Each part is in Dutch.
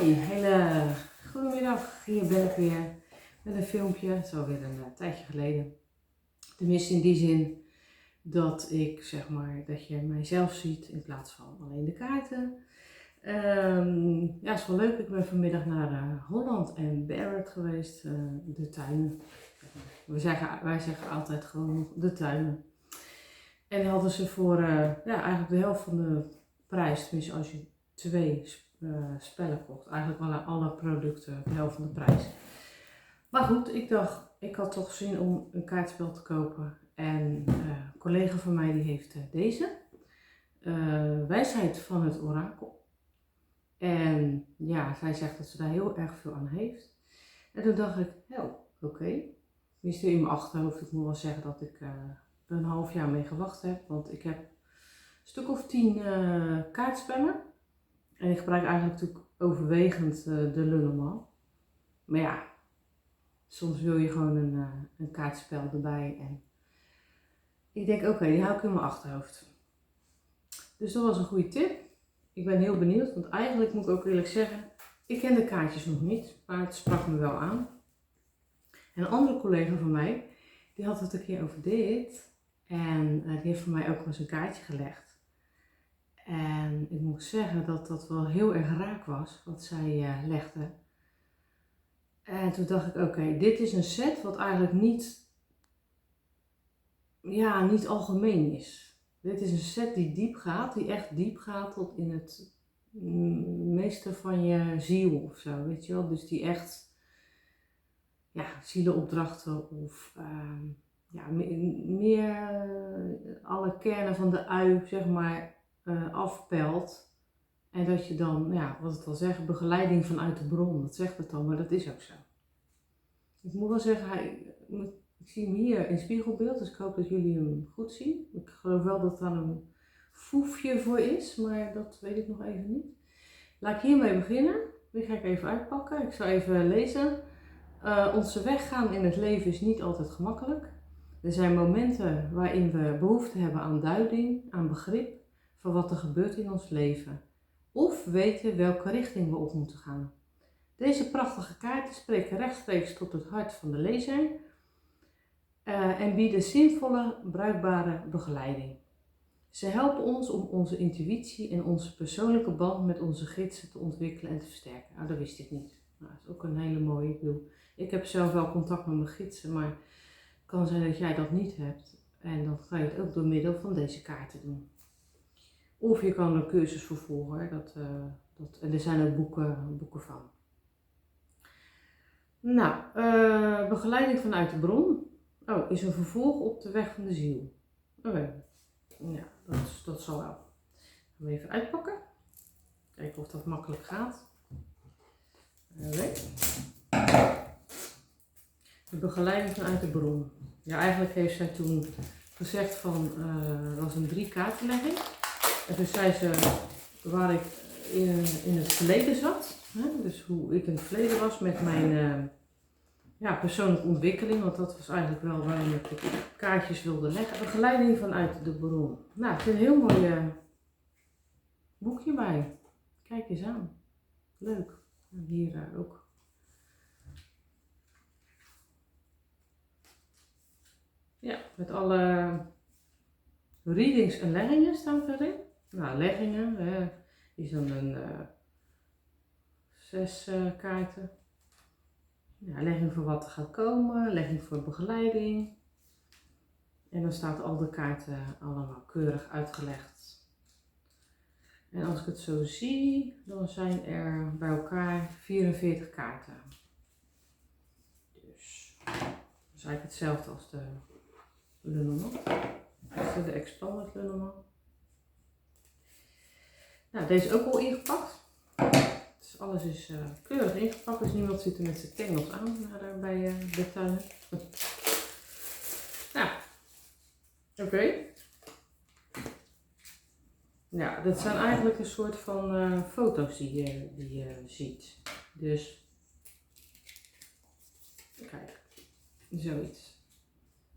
Hoi, hele goedemiddag. Hier ben ik weer met een filmpje. Het is alweer een tijdje geleden. Tenminste in die zin dat ik zeg maar dat je mijzelf ziet in plaats van alleen de kaarten. Ja, het is wel leuk. Ik ben vanmiddag naar Holland en Barrett geweest. De tuinen. Wij zeggen altijd gewoon de tuinen. En hadden ze voor ja, eigenlijk de helft van de prijs, tenminste als je 2 spellen kocht. Eigenlijk wel alle producten de helft van de prijs. Maar goed, ik dacht, ik had toch zin om een kaartspel te kopen. En een collega van mij die heeft deze. Wijsheid van het orakel. En ja, zij zegt dat ze daar heel erg veel aan heeft. En toen dacht ik, oké. Tenminste in mijn achterhoofd, ik moet wel zeggen dat ik er een half jaar mee gewacht heb. Want ik heb een stuk of 10 kaartspellen. En ik gebruik eigenlijk natuurlijk overwegend de Lenormand. Maar ja, soms wil je gewoon een kaartspel erbij. En ik denk, oké, die hou ik in mijn achterhoofd. Dus dat was een goede tip. Ik ben heel benieuwd, want eigenlijk moet ik ook eerlijk zeggen, ik ken de kaartjes nog niet, maar het sprak me wel aan. En een andere collega van mij, die had het een keer over dit. En die heeft voor mij ook wel eens een kaartje gelegd. En ik moet zeggen dat dat wel heel erg raak was, wat zij legde. En toen dacht ik, oké, dit is een set wat eigenlijk niet algemeen is. Dit is een set die diep gaat, die echt diep gaat tot in het meeste van je ziel of zo, weet je wel. Dus die echt, ja, zielenopdrachten of meer alle kernen van de ui, zeg maar, afpelt. En dat je dan, ja, wat het al zegt, begeleiding vanuit de bron, dat zegt het dan, maar dat is ook zo. Ik moet wel zeggen, ik zie hem hier in spiegelbeeld, dus ik hoop dat jullie hem goed zien. Ik geloof wel dat daar een foefje voor is, maar dat weet ik nog even niet. Laat ik hiermee beginnen. Die ga ik even uitpakken. Ik zal even lezen. Onze weg gaan in het leven is niet altijd gemakkelijk. Er zijn momenten waarin we behoefte hebben aan duiding, aan begrip van wat er gebeurt in ons leven. Of weten welke richting we op moeten gaan. Deze prachtige kaarten spreken rechtstreeks tot het hart van de lezer en bieden zinvolle, bruikbare begeleiding. Ze helpen ons om onze intuïtie en onze persoonlijke band met onze gidsen te ontwikkelen en te versterken. Nou, dat wist ik niet. Nou, dat is ook een hele mooie. Ik heb zelf wel contact met mijn gidsen, maar het kan zijn dat jij dat niet hebt. En dan ga je het ook door middel van deze kaarten doen. Of je kan er een cursus voor volgen. En er zijn ook boeken van. Nou, begeleiding vanuit de bron. Oh, is een vervolg op de weg van de ziel. Oké. Ja, dat zal wel. Gaan we even uitpakken. Kijken of dat makkelijk gaat. Oké. De begeleiding vanuit de bron. Ja, eigenlijk heeft zij toen gezegd van, er was een 3 kaartenlegging. En toen zei ze waar ik in het verleden zat. Hè? Dus hoe ik in het verleden was met mijn persoonlijke ontwikkeling. Want dat was eigenlijk wel waarin ik de kaartjes wilde leggen. Begeleiding vanuit de bron. Nou, ik vind een heel mooi boekje bij. Kijk eens aan. Leuk. En hier ook. Ja, met alle readings en leggingen staan erin. Nou, leggingen is dan een 6 kaarten. Ja, legging voor wat er gaat komen, legging voor begeleiding. En dan staat al de kaarten allemaal keurig uitgelegd. En als ik het zo zie, dan zijn er bij elkaar 44 kaarten. Dus dat is eigenlijk hetzelfde als de Lenormand. De Expanded Lenormand. Nou, deze is ook al ingepakt. Dus alles is keurig ingepakt. Dus niemand zit er met zijn tengels aan bij de tuinen. Nou, oké. Ja, dat zijn eigenlijk een soort van foto's die je ziet. Dus, kijk, zoiets.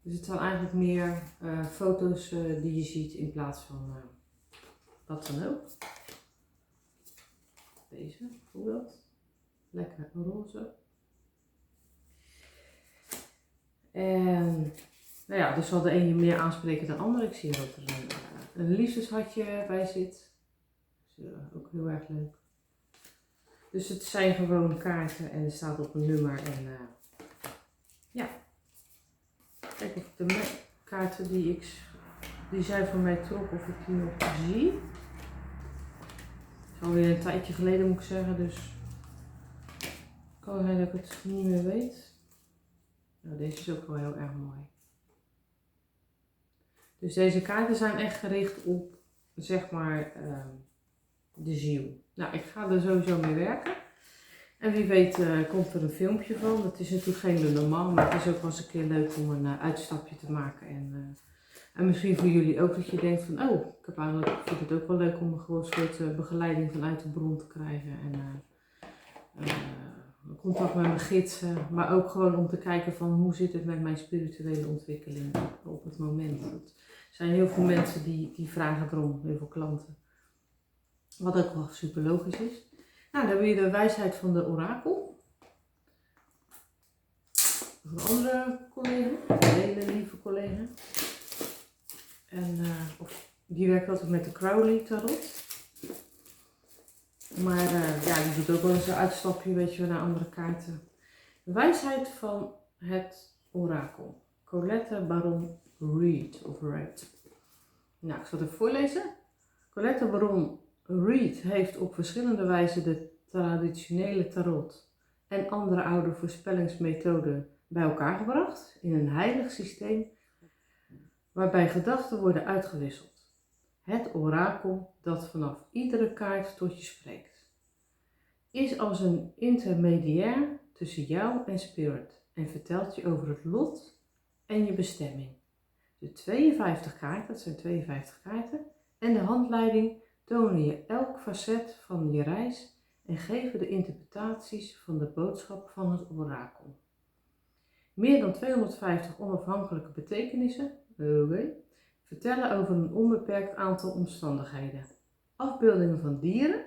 Dus het zijn eigenlijk meer foto's die je ziet in plaats van wat dan ook. Deze bijvoorbeeld. lekker roze. En nou ja, dus zal de ene meer aanspreken dan de andere. Ik zie dat er een liefdeshartje bij zit. Dus, ook heel erg leuk. Dus het zijn gewoon kaarten en er staat op een nummer. En ja, kijk of de kaarten die zij van mij trok, of ik die nog zie. Het is alweer een tijdje geleden, moet ik zeggen, dus kan zijn dat ik het niet meer weet. Nou, deze is ook wel heel erg mooi. Dus deze kaarten zijn echt gericht op, zeg maar, de ziel. Nou, ik ga er sowieso mee werken. En wie weet komt er een filmpje van. Het is natuurlijk geen normaal, maar het is ook wel eens een keer leuk om een uitstapje te maken. En misschien voor jullie ook dat je denkt van, oh, ik vind het ook wel leuk om gewoon een soort begeleiding vanuit de bron te krijgen. En contact met mijn gidsen, maar ook gewoon om te kijken van hoe zit het met mijn spirituele ontwikkeling op het moment. Er zijn heel veel mensen die vragen erom, heel veel klanten. Wat ook wel super logisch is. Nou, dan hebben we hier de wijsheid van de orakel. Een andere collega, een hele lieve collega. En die werkt altijd met de Crowley tarot. Maar ja, die doet ook wel eens een uitstapje, weet je, naar andere kaarten. De wijsheid van het orakel. Colette Baron Reid, of Reid. Nou, ik zal het even voorlezen. Colette Baron Reid heeft op verschillende wijzen de traditionele tarot en andere oude voorspellingsmethoden bij elkaar gebracht in een heilig systeem waarbij gedachten worden uitgewisseld. Het orakel dat vanaf iedere kaart tot je spreekt, is als een intermediair tussen jou en spirit en vertelt je over het lot en je bestemming. De 52 kaarten, dat zijn 52 kaarten, en de handleiding tonen je elk facet van je reis en geven de interpretaties van de boodschap van het orakel. Meer dan 250 onafhankelijke betekenissen vertellen over een onbeperkt aantal omstandigheden. Afbeeldingen van dieren,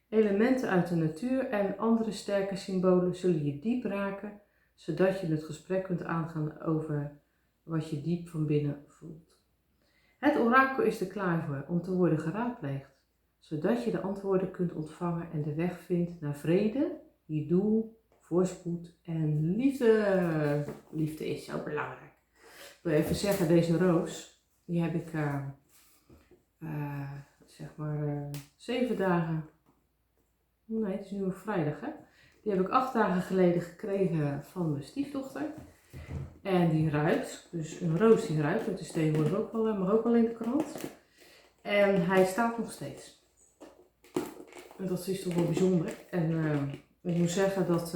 elementen uit de natuur en andere sterke symbolen zullen je diep raken, zodat je het gesprek kunt aangaan over wat je diep van binnen voelt. Het orakel is er klaar voor om te worden geraadpleegd, zodat je de antwoorden kunt ontvangen en de weg vindt naar vrede, je doel, voorspoed en liefde. Liefde is zo belangrijk. Ik wil even zeggen, deze roos, die heb ik zeg maar 7 dagen, nee het is nu een vrijdag hè. Die heb ik 8 dagen geleden gekregen van mijn stiefdochter. En die ruikt, dus een roos die ruikt, dat is tegenwoordig ook wel, maar ook wel in de krant. En hij staat nog steeds. En dat is toch wel bijzonder. En ik moet zeggen dat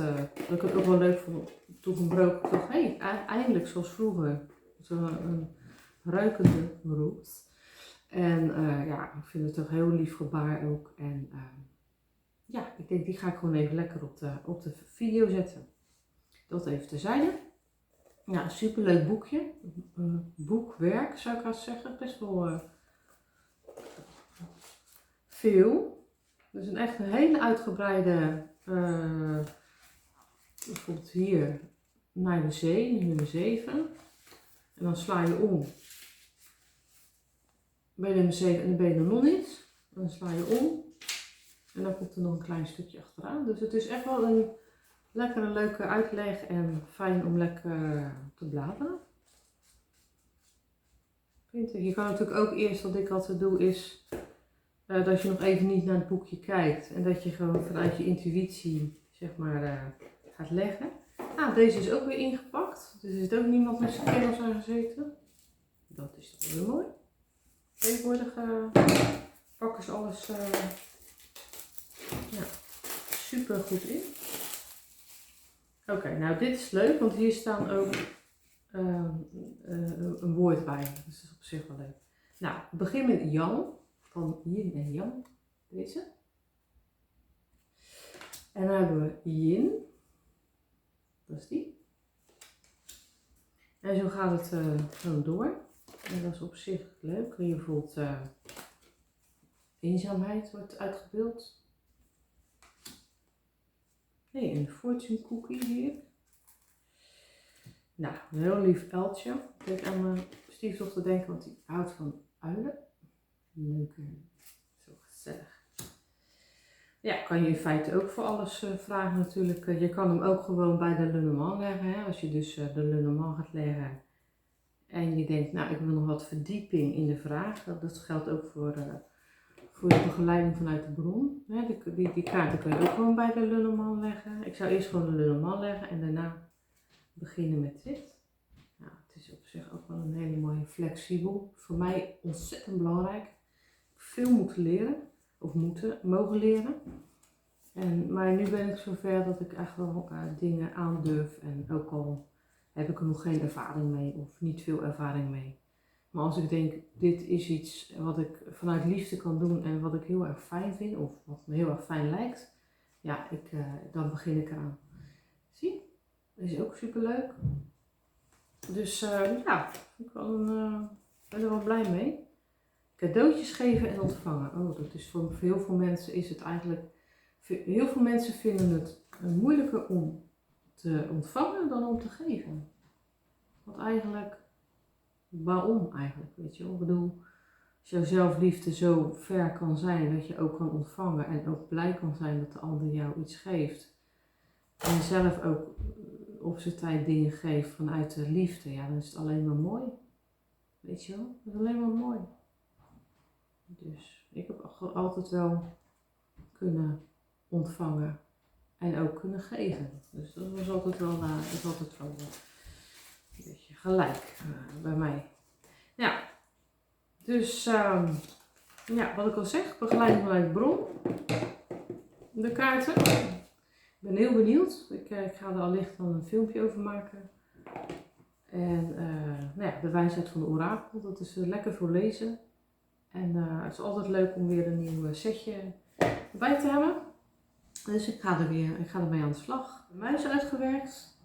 ik het ook wel leuk vond. Toen gebroken ik toch, eindelijk zoals vroeger, zo'n ruikende roos. En ja, ik vind het toch heel lief gebaar ook. En ja, ik denk die ga ik gewoon even lekker op de video zetten. Dat even terzijde. Ja, een superleuk boekje. Boekwerk zou ik haast zeggen. Best wel veel. Dus echt een hele uitgebreide, bijvoorbeeld hier, naar de zee, nummer 7. En dan sla je om. Bij nummer 7 en dan ben je er nog niet. Dan sla je om. En dan komt er nog een klein stukje achteraan. Dus het is echt wel een lekkere, leuke uitleg en fijn om lekker te bladeren. Je kan natuurlijk ook eerst, wat ik altijd doe, is dat je nog even niet naar het boekje kijkt. En dat je gewoon vanuit je intuïtie, zeg maar, gaat leggen. Nou, deze is ook weer ingepakt. Dus er zit ook niemand met zijn kennels aan gezeten. Dat is toch wel mooi. Tegenwoordig pakken ze alles ja, super goed in. Oké, nou dit is leuk, want hier staan ook een woord bij. Dus dat is op zich wel leuk. Nou, ik begin met Yang, van Yin en Yang, deze. En dan hebben we Yin, dat is die. En zo gaat het gewoon door. En dat is op zich leuk. Je voelt eenzaamheid wordt uitgebeeld. Nee, een fortune cookie hier. Nou, een heel lief uiltje. Ik denk aan mijn stiefdochter denken, want die houdt van uilen. Leuk, zo gezellig. Ja, kan je in feite ook voor alles vragen natuurlijk. Je kan hem ook gewoon bij de Le Normand leggen. Hè? Als je dus de Le Normand gaat leggen en je denkt, nou ik wil nog wat verdieping in de vraag. Dat geldt ook voor de begeleiding vanuit de bron. Hè? Die kaarten kun je ook gewoon bij de Le Normand leggen. Ik zou eerst gewoon de Le Normand leggen en daarna beginnen met dit. Nou, het is op zich ook wel een hele mooie flexibel. Voor mij ontzettend belangrijk. Veel moeten leren. Of mogen leren. Maar nu ben ik zover dat ik echt wel dingen aandurf. En ook al heb ik er nog geen ervaring mee of niet veel ervaring mee. Maar als ik denk, dit is iets wat ik vanuit liefde kan doen en wat ik heel erg fijn vind. Of wat me heel erg fijn lijkt. Ja, dan begin ik eraan. Zie? Dat is ook super leuk. Dus ja, ik ben er wel blij mee. Cadeautjes geven en ontvangen. Oh, dat is voor heel veel mensen is het eigenlijk. Heel veel mensen vinden het moeilijker om te ontvangen dan om te geven. Want eigenlijk, waarom eigenlijk? Weet je wel? Ik bedoel, als jouw zelfliefde zo ver kan zijn dat je ook kan ontvangen en ook blij kan zijn dat de ander jou iets geeft. En jezelf ook op zijn tijd dingen geeft vanuit de liefde, ja, dan is het alleen maar mooi. Weet je wel? Dat is alleen maar mooi. Dus ik heb altijd wel kunnen ontvangen en ook kunnen geven. Dus dat was altijd wel, een beetje gelijk bij mij. Ja, dus ja, wat ik al zeg, begeleiding vanuit de bron. De kaarten. Ik ben heel benieuwd. Ik ga er allicht dan een filmpje over maken. En nou ja, de wijsheid van de orakel, dat is lekker voor lezen. En het is altijd leuk om weer een nieuw setje erbij te hebben. Dus ik ga ermee aan de slag. De muis uitgewerkt.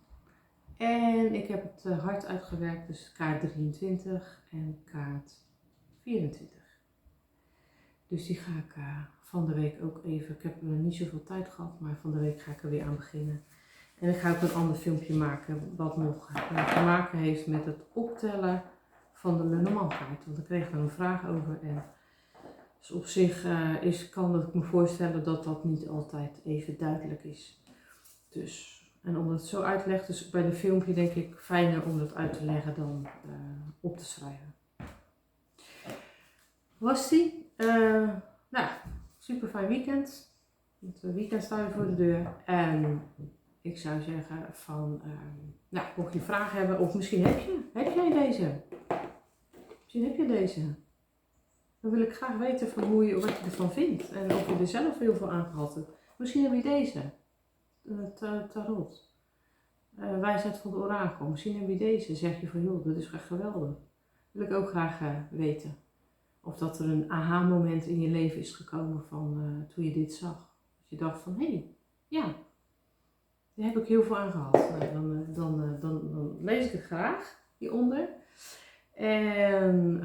En ik heb het hart uitgewerkt, dus kaart 23 en kaart 24. Dus die ga ik van de week ook even, ik heb niet zoveel tijd gehad, maar van de week ga ik er weer aan beginnen. En ik ga ook een ander filmpje maken wat nog te maken heeft met het optellen van de Le Normand kaart. Want ik kreeg er een vraag over en dus op zich kan ik me voorstellen dat dat niet altijd even duidelijk is. Dus, en omdat het zo uitlegt, dus bij de filmpje denk ik fijner om dat uit te leggen dan op te schrijven. Was die? Nou, super fijn weekend. Het weekend staat weer voor de deur. En ik zou zeggen van, nou, mocht je vragen hebben, of misschien heb jij deze? Misschien heb je deze. Dan wil ik graag weten van wat je ervan vindt. En of je er zelf heel veel aan gehad hebt. Misschien heb je deze. Tarot. Wijsheid van de orakel. Misschien heb je deze. Zeg je van joh, dat is echt geweldig. Dat wil ik ook graag weten. Of dat er een aha moment in je leven is gekomen van toen je dit zag. Dat je dacht van hé, ja, daar heb ik heel veel aan gehad. Nou, dan lees ik het graag hieronder. En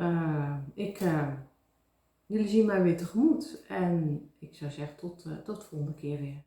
jullie zien mij weer tegemoet. En ik zou zeggen tot de volgende keer weer.